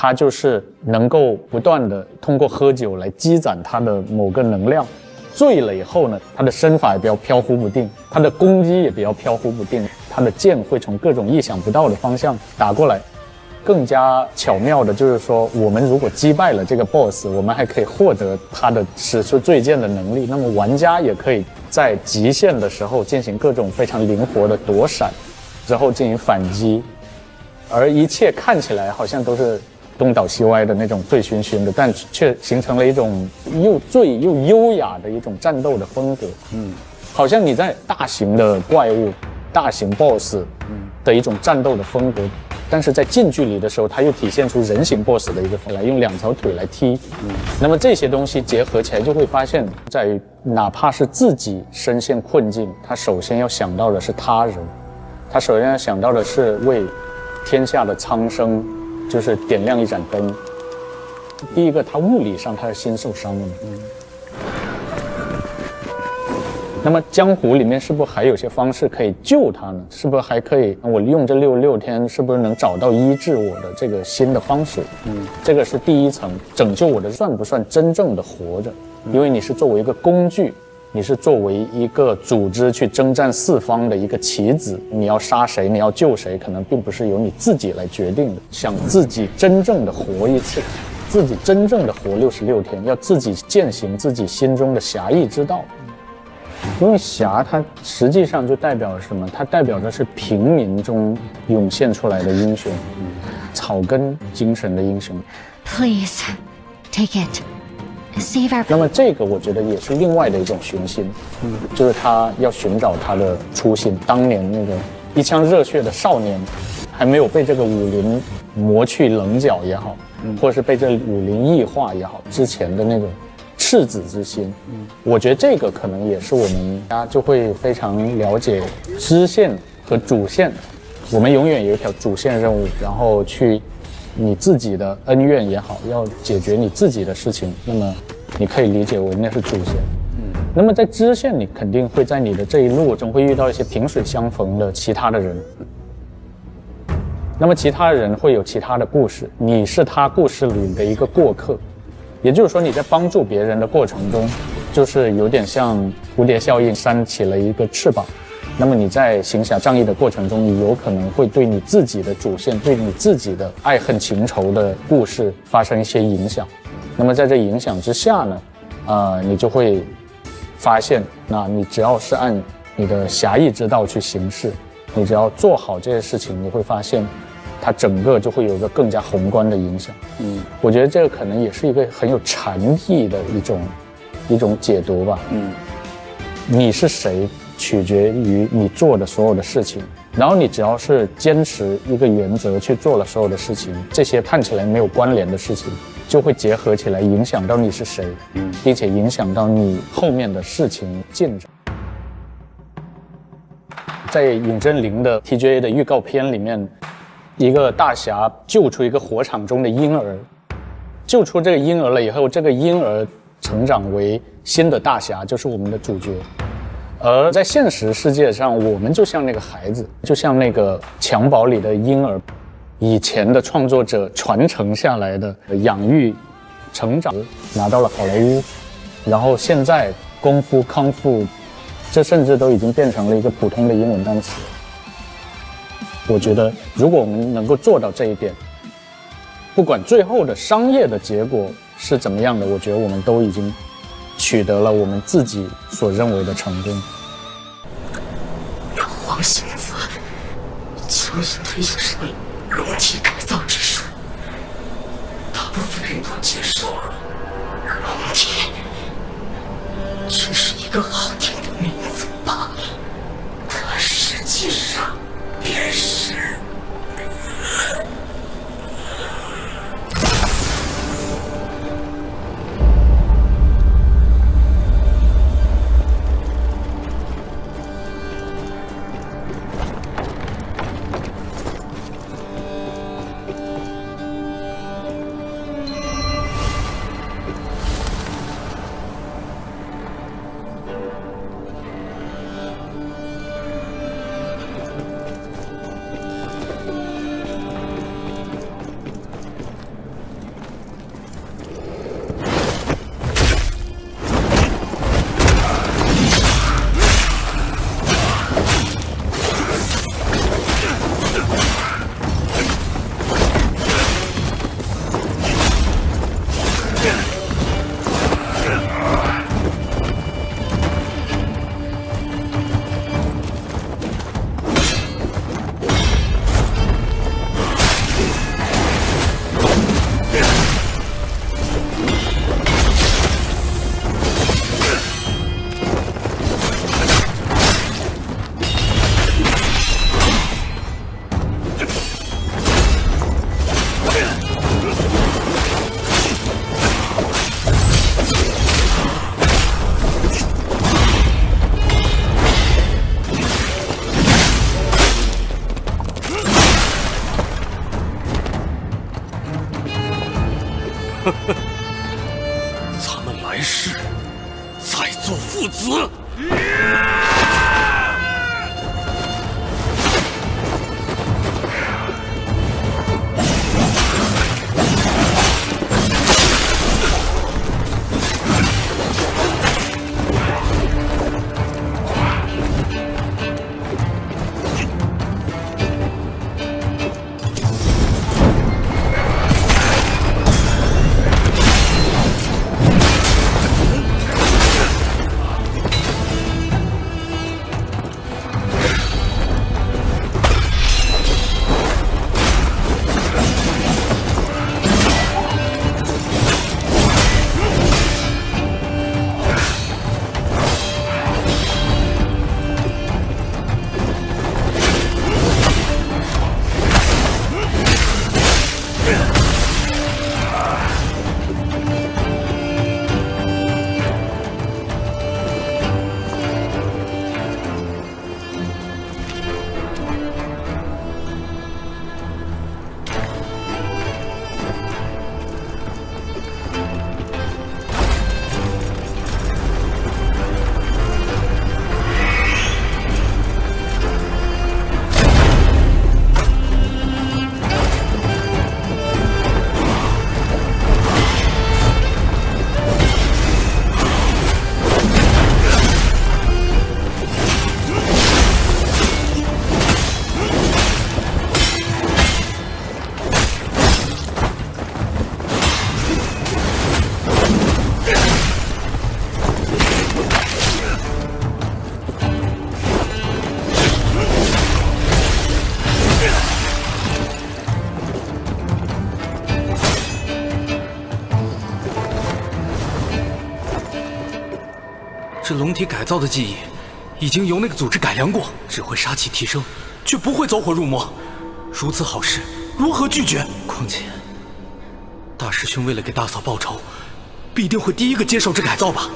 他就是能够不断的通过喝酒来积攒他的某个能量。醉了以后呢，他的身法也比较飘忽不定，他的攻击也比较飘忽不定，他的剑会从各种意想不到的方向打过来。更加巧妙的就是说，我们如果击败了这个 BOSS， 我们还可以获得他的使出最剑的能力。那么玩家也可以在极限的时候进行各种非常灵活的躲闪，之后进行反击，而一切看起来好像都是东倒西歪的那种醉醺醺的，但却形成了一种又醉又优雅的一种战斗的风格。好像你在大型的怪物、大型 BOSS 的一种战斗的风格，但是在近距离的时候，它又体现出人形 BOSS 的一个风格，用2条腿来踢。那么这些东西结合起来，就会发现，在于哪怕是自己身陷困境，他首先要想到的是他人，他首先要想到的是为天下的苍生，就是点亮一盏灯。第一个，他物理上他的心受伤了。那么江湖里面是不是还有些方式可以救他呢？是不是还可以我用这66天，是不是能找到医治我的这个新的方式？这个是第一层，拯救我的算不算真正的活着？因为你是作为一个工具，你是作为一个组织去征战四方的一个棋子，你要杀谁，你要救谁，可能并不是由你自己来决定的。想自己真正的活一次，自己真正的活66天，要自己践行自己心中的侠义之道。因为侠它实际上就代表了什么？它代表的是平民中涌现出来的英雄，草根精神的英雄。Please, take it. Save our. 那么这个我觉得也是另外的一种雄心，就是他要寻找他的初心。当年那个一腔热血的少年，还没有被这个武林磨去棱角也好，或是被这武林异化也好，之前的那种赤子之心，我觉得这个可能也是我们大家就会非常了解支线和主线。我们永远有一条主线任务，然后去你自己的恩怨也好，要解决你自己的事情，那么你可以理解为那是主线。那么在支线，你肯定会在你的这一路中会遇到一些萍水相逢的其他的人。那么其他人会有其他的故事，你是他故事里的一个过客。也就是说，你在帮助别人的过程中，就是有点像蝴蝶效应，扇起了一个翅膀。那么你在行侠仗义的过程中，你有可能会对你自己的主线，对你自己的爱恨情仇的故事发生一些影响。那么在这影响之下呢，你就会发现，那你只要是按你的侠义之道去行事，你只要做好这些事情，你会发现它整个就会有一个更加宏观的影响。我觉得这个可能也是一个很有禅意的一种解读吧。你是谁取决于你做的所有的事情，然后你只要是坚持一个原则去做了所有的事情，这些看起来没有关联的事情就会结合起来，影响到你是谁，并且影响到你后面的事情进展。在尹真灵的 TGA 的预告片里面，一个大侠救出一个火场中的婴儿，救出这个婴儿了以后，这个婴儿成长为新的大侠，就是我们的主角。而在现实世界上，我们就像那个孩子，就像那个襁褓里的婴儿，以前的创作者传承下来的养育、成长，拿到了好莱坞，然后现在功夫、康复，这甚至都已经变成了一个普通的英文单词。我觉得，如果我们能够做到这一点，不管最后的商业的结果是怎么样的，我觉得我们都已经取得了我们自己所认为的成功。用黄星子求引推行生命裸体改造之术，大部分人都接受了。裸体只是一个好听的名字罢了，它实际上便是咱们来世再做父子。这龙体改造的记忆，已经由那个组织改良过，只会杀气提升，却不会走火入魔。如此好事，如何拒绝？况且，大师兄为了给大嫂报仇，必定会第一个接受这改造吧。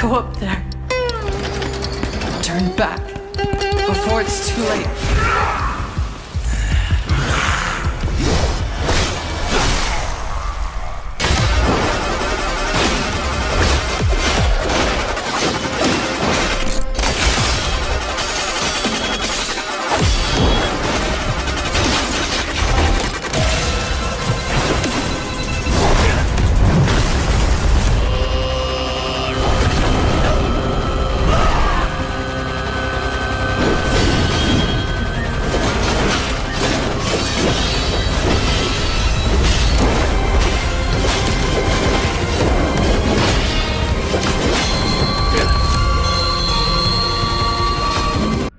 Go up there. Turn back before it's too late.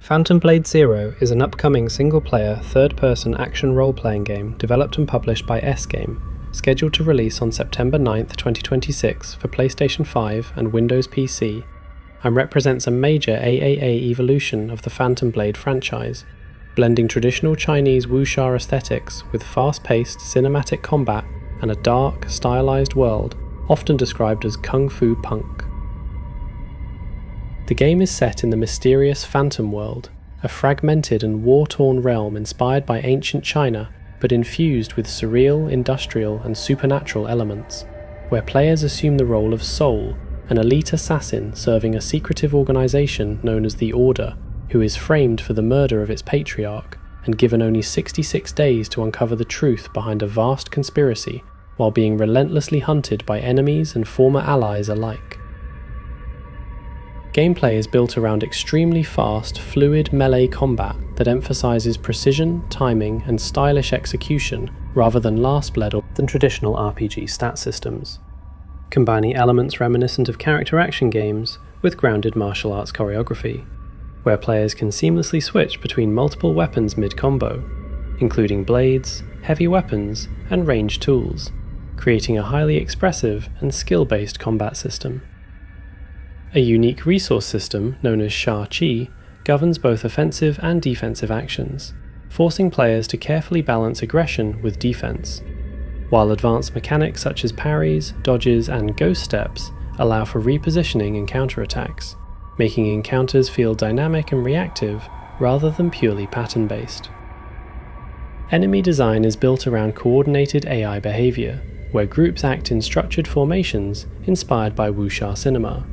Phantom Blade Zero is an upcoming single-player, third-person action role-playing game developed and published by S-Game. scheduled to release on September 9th, 2026 for PlayStation 5 and Windows PC, and represents a major AAA evolution of the Phantom Blade franchise, blending traditional Chinese wuxia aesthetics with fast-paced cinematic combat and a dark, stylized world often described as kung fu punk. The game is set in the mysterious Phantom World, a fragmented and war-torn realm inspired by ancient China but infused with surreal, industrial and supernatural elements, where players assume the role of Soul, an elite assassin serving a secretive organization known as the Order, who is framed for the murder of its patriarch and given only 66 days to uncover the truth behind a vast conspiracy while being relentlessly hunted by enemies and former allies alike. Gameplay is built around extremely fast, fluid melee combat that emphasizes precision, timing, and stylish execution rather than last bled or than traditional RPG stat systems, combining elements reminiscent of character action games with grounded martial arts choreography, where players can seamlessly switch between multiple weapons mid-combo, including blades, heavy weapons, and ranged tools, creating a highly expressive and skill-based combat system. A unique resource system, known as Sha Qi, governs both offensive and defensive actions, forcing players to carefully balance aggression with defense, while advanced mechanics such as parries, dodges, and ghost steps allow for repositioning and counterattacks, making encounters feel dynamic and reactive rather than purely pattern-based. Enemy design is built around coordinated AI behavior, where groups act in structured formations inspired by wuxia cinema,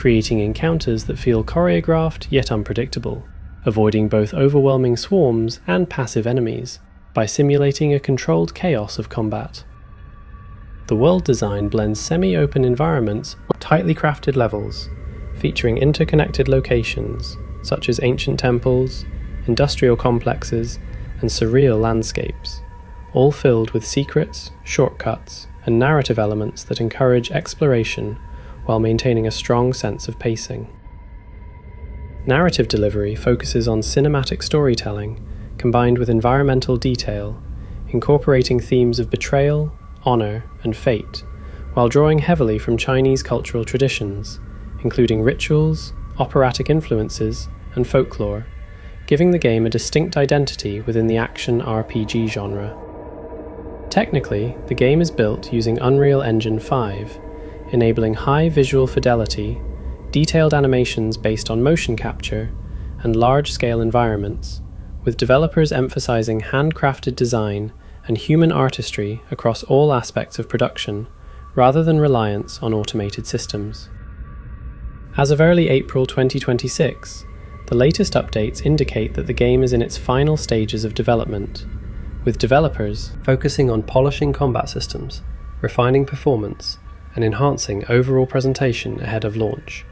creating encounters that feel choreographed yet unpredictable, avoiding both overwhelming swarms and passive enemies by simulating a controlled chaos of combat. The world design blends semi-open environments with tightly crafted levels, featuring interconnected locations such as ancient temples, industrial complexes, and surreal landscapes, all filled with secrets, shortcuts, and narrative elements that encourage exploration while maintaining a strong sense of pacing. Narrative delivery focuses on cinematic storytelling combined with environmental detail, incorporating themes of betrayal, honor, and fate, while drawing heavily from Chinese cultural traditions, including rituals, operatic influences, and folklore, giving the game a distinct identity within the action RPG genre. Technically, the game is built using Unreal Engine 5, enabling high visual fidelity, detailed animations based on motion capture, and large-scale environments, with developers emphasizing handcrafted design and human artistry across all aspects of production, rather than reliance on automated systems. As of early April 2026, the latest updates indicate that the game is in its final stages of development, with developers focusing on polishing combat systems, refining performance, and enhancing overall presentation ahead of launch,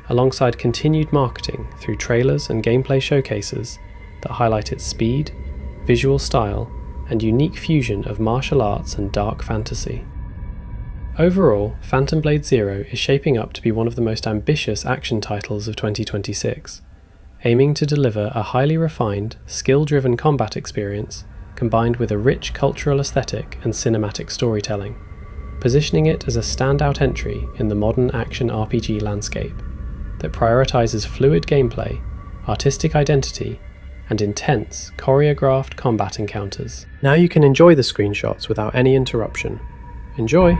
alongside continued marketing through trailers and gameplay showcases that highlight its speed, visual style, and unique fusion of martial arts and dark fantasy. Overall, Phantom Blade Zero is shaping up to be one of the most ambitious action titles of 2026, aiming to deliver a highly refined, skill-driven combat experience combined with a rich cultural aesthetic and cinematic storytelling, positioning it as a standout entry in the modern action RPG landscape that prioritizes fluid gameplay, artistic identity, and intense, choreographed combat encounters. Now you can enjoy the screenshots without any interruption. Enjoy!